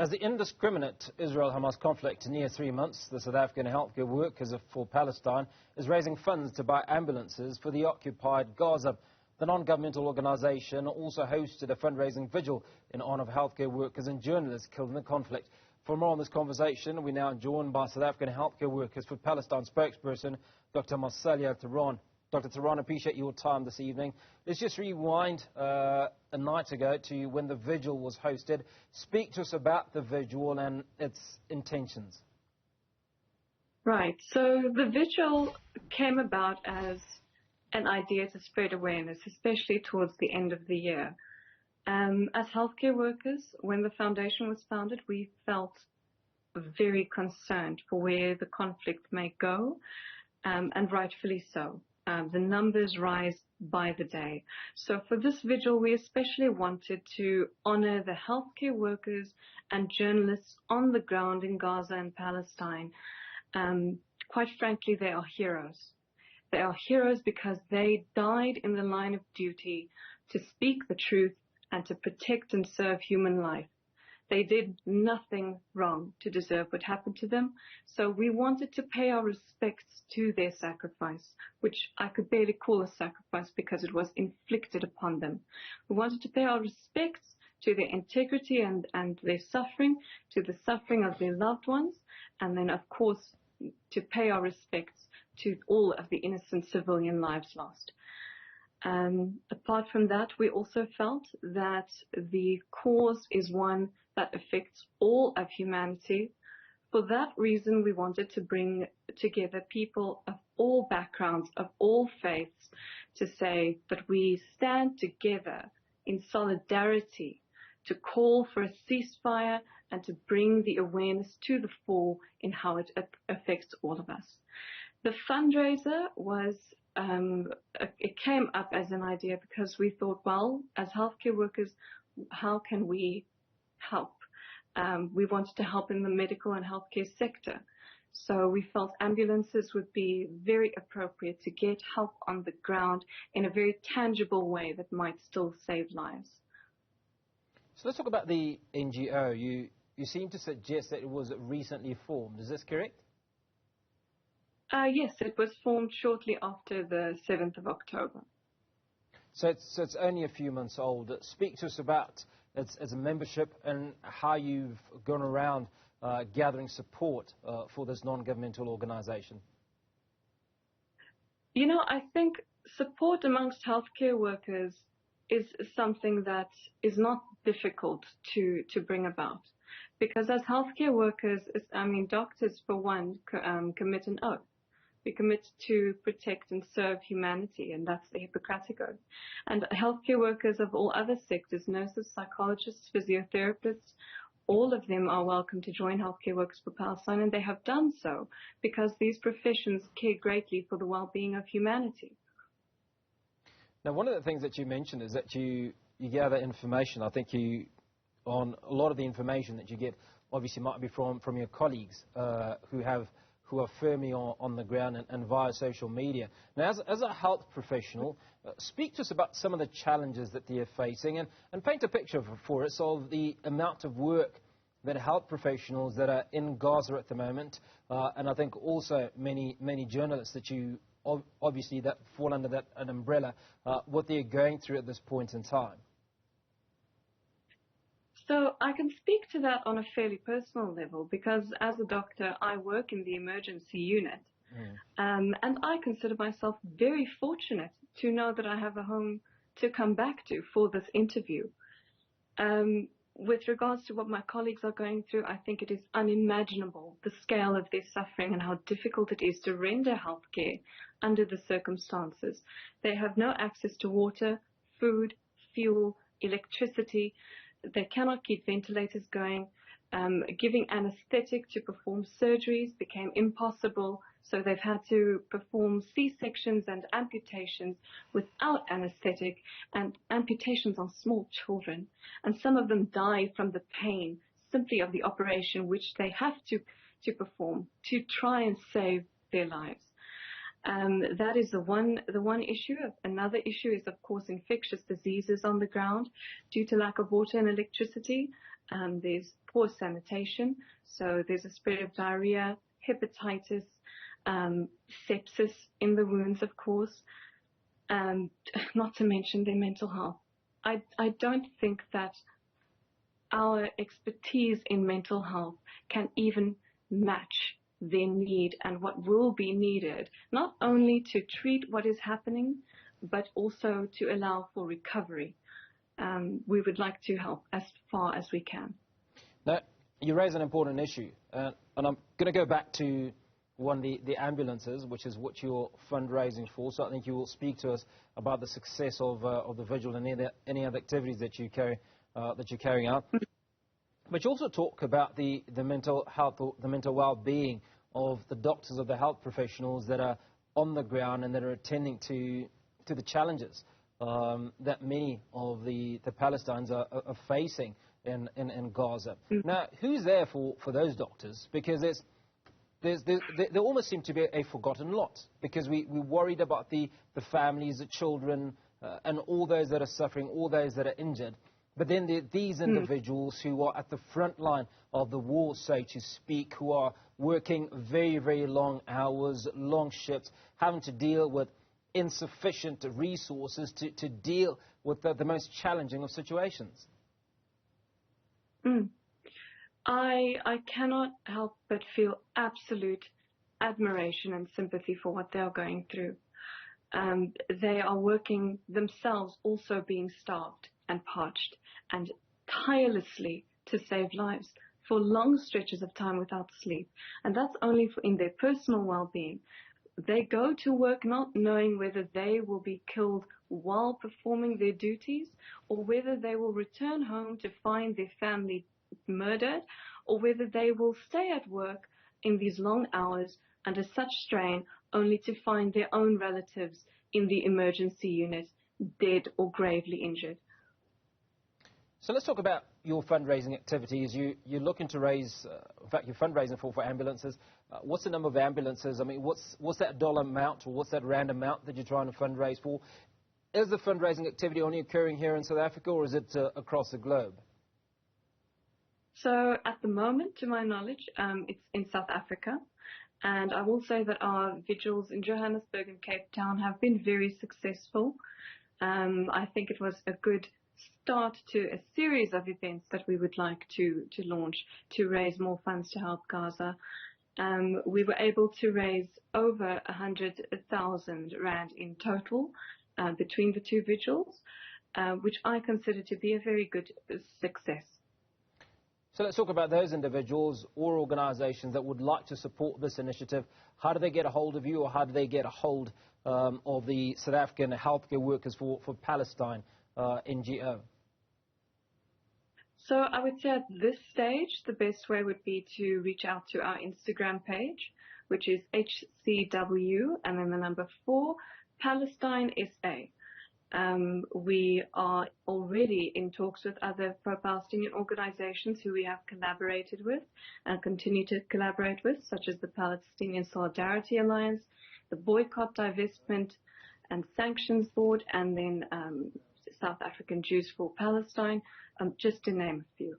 As the indiscriminate Israel-Hamas conflict nears 3 months, the South African Healthcare Workers for Palestine is raising funds to buy ambulances for the occupied Gaza. The non-governmental organisation also hosted a fundraising vigil in honour of healthcare workers and journalists killed in the conflict. For more on this conversation, we're now joined by South African Healthcare Workers for Palestine spokesperson, Dr. Marcelia Theron. Dr. Theron, appreciate your time this evening. Let's just rewind a night ago to when the vigil was hosted. Speak to us about the vigil and its intentions. Right. So the vigil came about as an idea to spread awareness, especially towards the end of the year. As healthcare workers, when the foundation was founded, we felt very concerned for where the conflict may go, and rightfully so. The numbers rise by the day. So for this vigil, we especially wanted to honor the healthcare workers and journalists on the ground in Gaza and Palestine. Quite frankly, they are heroes. They are heroes because they died in the line of duty to speak the truth and to protect and serve human life. They did nothing wrong to deserve what happened to them, so we wanted to pay our respects to their sacrifice, which I could barely call a sacrifice because it was inflicted upon them. We wanted to pay our respects to their integrity and their suffering, to the suffering of their loved ones, and then, of course, to pay our respects to all of the innocent civilian lives lost. Apart from that, we also felt that the cause is one that affects all of humanity. For that reason, we wanted to bring together people of all backgrounds, of all faiths, to say that we stand together in solidarity to call for a ceasefire and to bring the awareness to the fore in how it affects all of us. The fundraiser was it came up as an idea because we thought, well, as healthcare workers, how can we help? We wanted to help in the medical and healthcare sector. So we felt ambulances would be very appropriate to get help on the ground in a very tangible way that might still save lives. So let's talk about the NGO. You seem to suggest that it was recently formed. Is this correct? Yes, it was formed shortly after the 7th of October. So it's only a few months old. Speak to us about its membership and how you've gone around gathering support for this non-governmental organisation. You know, I think support amongst healthcare workers is something that is not difficult to bring about. Because as healthcare workers, doctors, for one, commit an oath. We commit to protect and serve humanity, and that's the Hippocratic Oath. And healthcare workers of all other sectors, nurses, psychologists, physiotherapists, all of them are welcome to join Healthcare Workers for Palestine, and they have done so because these professions care greatly for the well-being of humanity. Now, one of the things that you mentioned is that you gather information. I think on a lot of the information that you get obviously might be from your colleagues who are firmly on the ground and via social media. Now, as a health professional, speak to us about some of the challenges that they're facing and paint a picture for us of the amount of work that health professionals that are in Gaza at the moment, and I think also many journalists that you obviously that fall under that an umbrella, what they're going through at this point in time. So I can speak to that on a fairly personal level because as a doctor, I work in the emergency unit. And I consider myself very fortunate to know that I have a home to come back to for this interview. With regards to what my colleagues are going through, I think it is unimaginable, the scale of their suffering and how difficult it is to render healthcare under the circumstances. They have no access to water, food, fuel, electricity. They cannot keep ventilators going. Giving anesthetic to perform surgeries became impossible, so they've had to perform C-sections and amputations without anesthetic, and amputations on small children. And some of them die from the pain simply of the operation which they have to perform to try and save their lives. That is the one issue. Another issue is, of course, infectious diseases on the ground due to lack of water and electricity. There's poor sanitation, so there's a spread of diarrhea, hepatitis, sepsis in the wounds, of course, not to mention their mental health. I don't think that our expertise in mental health can even match their need and what will be needed, not only to treat what is happening, but also to allow for recovery. We would like to help as far as we can. Now, you raise an important issue, and I'm going to go back to the ambulances, which is what you're fundraising for. So I think you will speak to us about the success of the vigil and any other activities that you're carrying out. But you also talk about the mental health, or the mental well-being of the doctors, of the health professionals that are on the ground and that are attending to the challenges that many of the Palestinians are facing in Gaza. Now, who's there for those doctors? Because there almost seem to be a forgotten lot, because we're worried about the families, the children, and all those that are suffering, all those that are injured. But then there are these individuals who are at the front line of the war, so to speak, who are working very, very long hours, long shifts, having to deal with insufficient resources to deal with the most challenging of situations. I cannot help but feel absolute admiration and sympathy for what they are going through. They are working themselves, also being starved and parched, and tirelessly to save lives for long stretches of time without sleep. And that's only in their personal well-being. They go to work not knowing whether they will be killed while performing their duties, or whether they will return home to find their family murdered, or whether they will stay at work in these long hours under such strain only to find their own relatives in the emergency unit dead or gravely injured. So let's talk about your fundraising activities. You're looking to raise, in fact, you're fundraising for ambulances. What's the number of ambulances? I mean, what's that dollar amount, or what's that rand amount that you're trying to fundraise for? Is the fundraising activity only occurring here in South Africa, or is it across the globe? So at the moment, to my knowledge, it's in South Africa. And I will say that our vigils in Johannesburg and Cape Town have been very successful. I think it was a good start to a series of events that we would like to launch to raise more funds to help Gaza. We were able to raise over 100,000 rand in total between the two vigils, which I consider to be a very good success. So let's talk about those individuals or organizations that would like to support this initiative. How do they get a hold of you, or how do they get a hold of the South African Healthcare Workers for Palestine, NGO? So I would say at this stage, the best way would be to reach out to our Instagram page, which is HCW and then the number 4, Palestine SA. We are already in talks with other pro-Palestinian organizations who we have collaborated with and continue to collaborate with, such as the Palestinian Solidarity Alliance, the Boycott, Divestment and Sanctions Board, and then South African Jews for Palestine, just to name a few.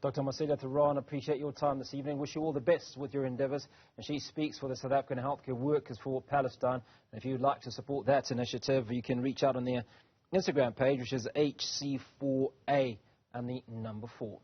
Dr. Marcelia Theron, appreciate your time this evening. Wish you all the best with your endeavours. And she speaks for the South African Healthcare Workers for Palestine. And if you'd like to support that initiative, you can reach out on their Instagram page, which is HC4A and the number 4.